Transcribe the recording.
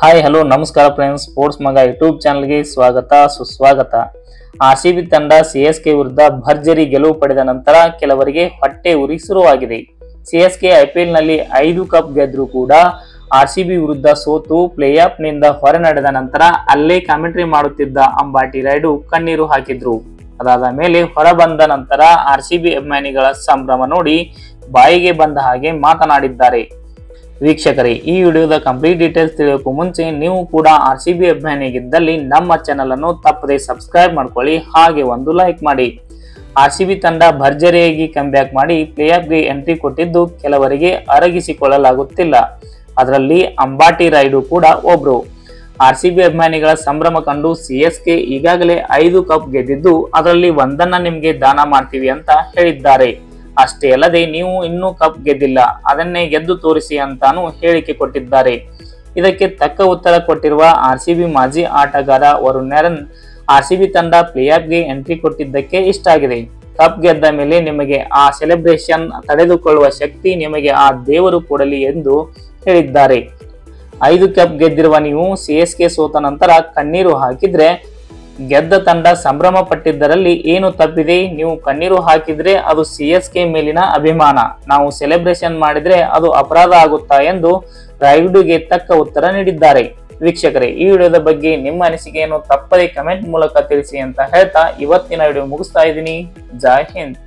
Hi hello ನಮಸ್ಕಾರ friends, sports ಮಗ YouTube ಚಾನಲ್ಗೆ ಸ್ವಾಗತ ಸುಸ್ವಾಗತ. ಆರ್ಸಿಬಿ ತಂಡ ಸಿಎಸ್ಕೆ ವಿರುದ್ಧ ಭರ್ಜರಿ ಗೆಲುವು ಪಡೆದ ನಂತರ ಕೆಲವರಿಗೆ ಹೊಟ್ಟೆ ಉರಿ ಶುರುವಾಗಿದೆ. ಸಿಎಸ್ಕೆ ಐಪಿಎಲ್ ನಲ್ಲಿ 5 ಕಪ್ ಗೆದ್ರೂ ಕೂಡ ಆರ್ಸಿಬಿ ವಿರುದ್ಧ ಸೋತು ಪ್ಲೇ ಆಫ್ ನಿಂದ ಹೊರ ನಡೆದ ನಂತರ ಅಲ್ಲೇ ಕಾಮೆಂಟ್ರಿ ಮಾಡುತ್ತಿದ್ದ ಅಂಬಾಟಿ ರಾಯುಡು ಕಣ್ಣೀರು ಹಾಕಿದ್ರು. ಅದಾದ ಮೇಲೆ ಹೊರ ಬಂದ ನಂತರ ಆರ್ಸಿಬಿ ಅಭಿಮಾನಿಗಳ ಸಂಭ್ರಮ ನೋಡಿ ಬಾಯಿಗೆ ಬಂದ ಹಾಗೆ ಮಾತನಾಡಿದ್ದಾರೆ. ವೀಕ್ಷಕರೇ, ಈ ವಿಡಿಯೋದ ಕಂಪ್ಲೀಟ್ ಡೀಟೇಲ್ಸ್ ತಿಳಿಯೋಕ್ಕೂ ಮುಂಚೆ ನೀವು ಕೂಡ ಆರ್ಸಿಬಿ ಅಭಿಮಾನಿಯಾಗಿದ್ದಲ್ಲಿ ನಮ್ಮ ಚಾನಲ್ ಅನ್ನು ತಪ್ಪದೆ ಸಬ್ಸ್ಕ್ರೈಬ್ ಮಾಡ್ಕೊಳ್ಳಿ, ಹಾಗೆ ಒಂದು ಲೈಕ್ ಮಾಡಿ. ಆರ್ಸಿಬಿ ತಂಡ ಭರ್ಜರಿಯಾಗಿ ಕಂಬ್ಯಾಕ್ ಮಾಡಿ ಪ್ಲೇ ಆಫ್ಗೆ ಎಂಟ್ರಿ ಕೊಟ್ಟಿದ್ದು ಕೆಲವರಿಗೆ ಅರಗಿಸಿಕೊಳ್ಳಲಾಗುತ್ತಿಲ್ಲ. ಅದರಲ್ಲಿ ಅಂಬಾಟಿ ರಾಯುಡು ಕೂಡ ಒಬ್ರು. ಆರ್ಸಿಬಿ ಅಭಿಮಾನಿಗಳ ಸಂಭ್ರಮ ಕಂಡು ಸಿಎಸ್ಕೆ ಈಗಾಗಲೇ 5 ಕಪ್ ಗೆದ್ದಿದ್ದು ಅದರಲ್ಲಿ ಒಂದನ್ನ ನಿಮ್ಗೆ ದಾನ ಮಾಡ್ತೀವಿ ಅಂತ ಹೇಳಿದ್ದಾರೆ. ಅಷ್ಟೇ ಅಲ್ಲದೆ ನೀವು ಇನ್ನೂ ಕಪ್ ಗೆದ್ದಿಲ್ಲ, ಅದನ್ನೇ ಗೆದ್ದು ತೋರಿಸಿ ಅಂತಾನು ಹೇಳಿಕೆ ಕೊಟ್ಟಿದ್ದಾರೆ. ಇದಕ್ಕೆ ತಕ್ಕ ಉತ್ತರ ಕೊಟ್ಟಿರುವ ಆರ್ಸಿಬಿ ಮಾಜಿ ಆಟಗಾರ ವರುಣ್ ನಾರಾಯಣ್, ಆರ್ಸಿಬಿ ತಂಡ ಪ್ಲೇ ಆಫ್ಗೆ ಎಂಟ್ರಿ ಕೊಟ್ಟಿದ್ದಕ್ಕೆ ಇಷ್ಟ ಆಗಿದೆ. ಕಪ್ ಗೆದ್ದ ಮೇಲೆ ನಿಮಗೆ ಆ ಸೆಲೆಬ್ರೇಷನ್ ತಡೆದುಕೊಳ್ಳುವ ಶಕ್ತಿ ನಿಮಗೆ ಆ ದೇವರು ಕೊಡಲಿ ಎಂದು ಹೇಳಿದ್ದಾರೆ. 5 ಕಪ್ ಗೆದ್ದಿರುವ ನೀವು ಸಿಎಸ್ಕೆ ಸೋತ ನಂತರ ಕಣ್ಣೀರು ಹಾಕಿದ್ರೆ ಗೆದ್ದ ತಂಡ ಸಂಭ್ರಮ ಪಟ್ಟಿದ್ದರಲ್ಲಿ ಏನು ತಪ್ಪಿದೆ? ನೀವು ಕಣ್ಣೀರು ಹಾಕಿದ್ರೆ ಅದು ಸಿಎಸ್ಕೆ ಮೇಲಿನ ಅಭಿಮಾನ, ನಾವು ಸೆಲೆಬ್ರೇಷನ್ ಮಾಡಿದ್ರೆ ಅದು ಅಪರಾಧ ಆಗುತ್ತಾ ಎಂದು ರಾಯುಡುಗೆ ತಕ್ಕ ಉತ್ತರ ನೀಡಿದ್ದಾರೆ. ವೀಕ್ಷಕರೇ, ಈ ವಿಡಿಯೋದ ಬಗ್ಗೆ ನಿಮ್ಮ ಅನಿಸಿಕೆಯನ್ನು ತಪ್ಪದೇ ಕಮೆಂಟ್ ಮೂಲಕ ತಿಳಿಸಿ ಅಂತ ಹೇಳ್ತಾ ಇವತ್ತಿನ ವಿಡಿಯೋ ಮುಗಿಸ್ತಾ ಇದ್ದೀನಿ. ಜೈ ಹಿಂದ್.